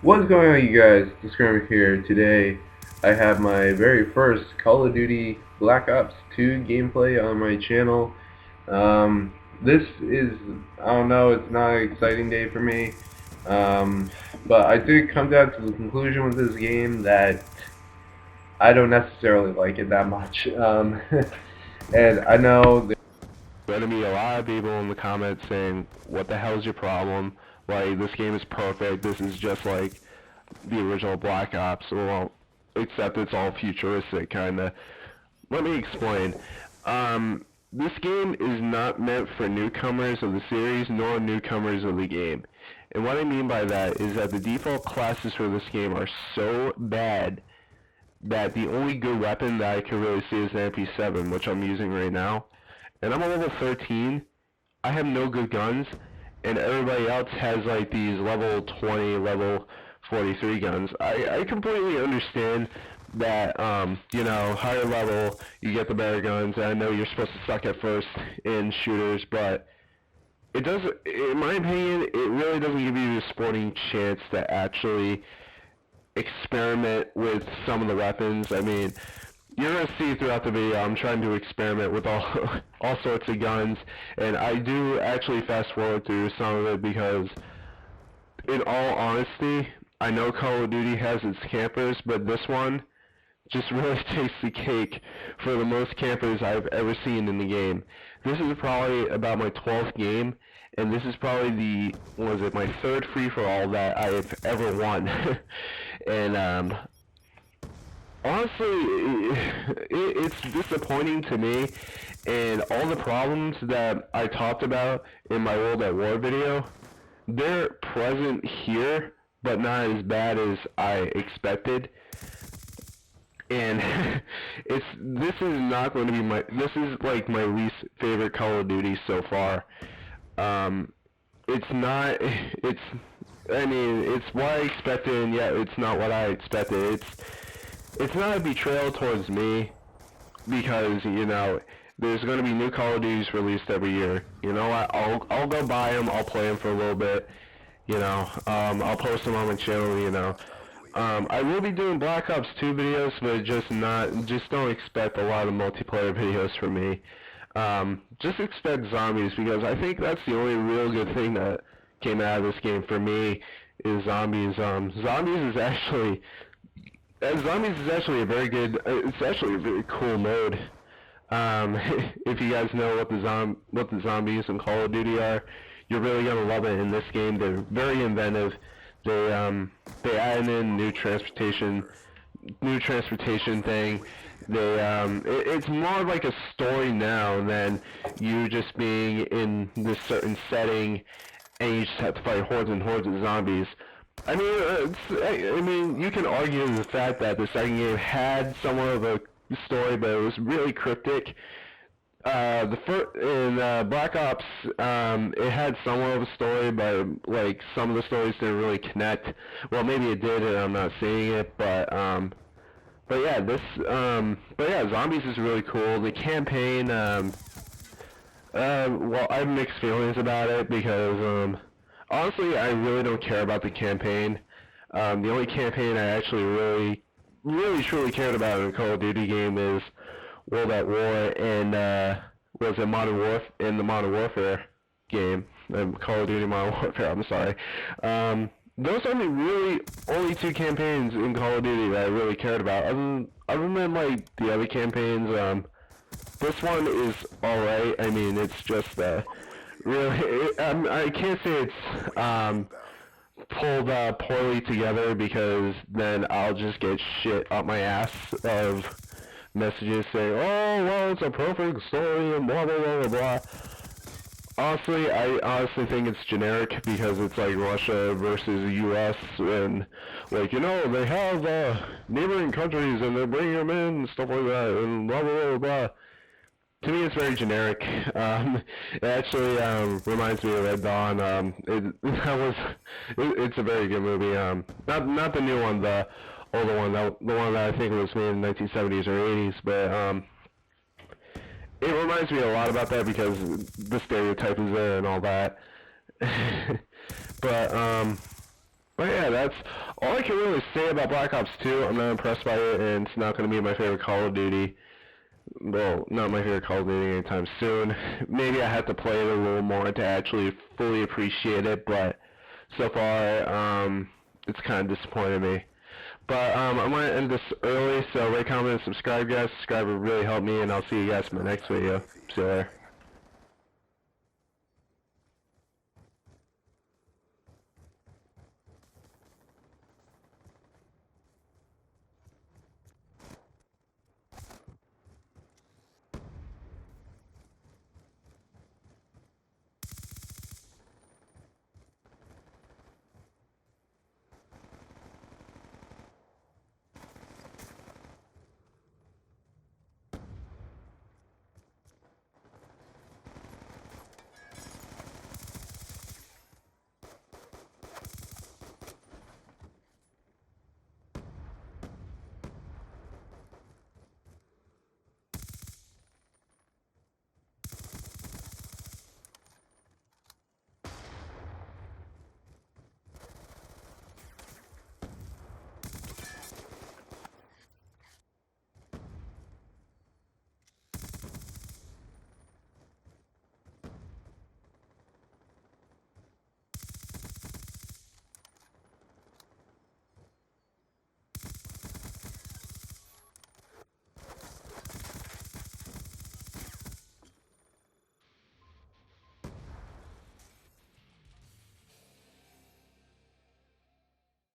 What's going on, you guys? Discernment here. Today, I have my very first Call of Duty Black Ops 2 gameplay on my channel. This is, I don't know, it's not an exciting day for me. Um, but I did come down to the conclusion with this game that I don't necessarily like it that much. And I know There's gonna be a lot of people in the comments saying, "What the hell's your problem? Like, this game is perfect. This is just like the original Black Ops." Well, except it's all futuristic, kinda. Let me explain. This game is not meant for newcomers of the series, nor newcomers of the game. And what I mean by that is that the default classes for this game are so bad that the only good weapon that I can really see is the MP7, which I'm using right now. And I'm a level 13. I have no good guns, and everybody else has like these level 20, level 43 guns. I completely understand that, higher level, you get the better guns, and I know you're supposed to suck at first in shooters, but it doesn't, in my opinion, it really doesn't give you a sporting chance to actually experiment with some of the weapons. I mean, you're gonna see throughout the video, I'm trying to experiment with all all sorts of guns, and I do actually fast forward through some of it because, in all honesty, I know Call of Duty has its campers, but this one just really takes the cake for the most campers I've ever seen in the game. This is probably about my 12th game, and this is probably my third free-for-all that I have ever won. And honestly, it's disappointing to me, and all the problems that I talked about in my World at War video, they're present here, but not as bad as I expected. And this is not going to be this is like my least favorite Call of Duty so far. Um, it's not, it's, I mean, it's what I expected, and yet it's not what I expected. It's not a betrayal towards me, because, there's going to be new Call of Duties released every year. You know what, I'll go buy them, I'll play them for a little bit, I'll post them on my channel. I will be doing Black Ops 2 videos, but just don't expect a lot of multiplayer videos from me. Just expect zombies, because I think that's the only real good thing that came out of this game for me, is zombies. Zombies is actually a very good, it's actually a very cool mode. Um, if you guys know what the zombies in Call of Duty are, you're really gonna love it in this game. They're very inventive. They added in new transportation thing. It's more like a story now than you just being in this certain setting and you just have to fight hordes and hordes of zombies. I mean, you can argue the fact that the second game had somewhat of a story, but it was really cryptic. The first in Black Ops, it had somewhat of a story, but like some of the stories didn't really connect. Well, maybe it did, and I'm not seeing it, but yeah, but yeah, Zombies is really cool. The campaign, well, I have mixed feelings about it because, honestly, I really don't care about the campaign. The only campaign I actually really truly cared about in a Call of Duty game is World at War and, was it the Modern Warfare game, Call of Duty Modern Warfare, I'm sorry. Those are the really only two campaigns in Call of Duty that I really cared about. Other than like the other campaigns, this one is alright. I mean, it's just really, I can't say it's pulled poorly together, because then I'll just get shit up my ass of messages saying, "Oh, well, it's a perfect story," and blah blah blah blah blah. Honestly, I honestly think it's generic, because it's like Russia versus the U.S. and, like, they have neighboring countries and they're bringing them in and stuff like that and blah blah blah blah. To me, it's very generic. It actually reminds me of Red Dawn. It's a very good movie. Not the new one, the older one, the one that I think was made in the 1970s or 80s, but it reminds me a lot about that because the stereotype is there and all that. But But yeah, that's all I can really say about Black Ops 2. I'm not impressed by it, and it's not going to be my favorite Call of Duty. Well, not my favorite Call of Duty anytime soon. Maybe I have to play it a little more to actually fully appreciate it, but so far, it's kind of disappointed me. But I'm going to end this early, so rate, comment, and subscribe, guys. Subscribe would really help me, and I'll see you guys in my next video. See you later.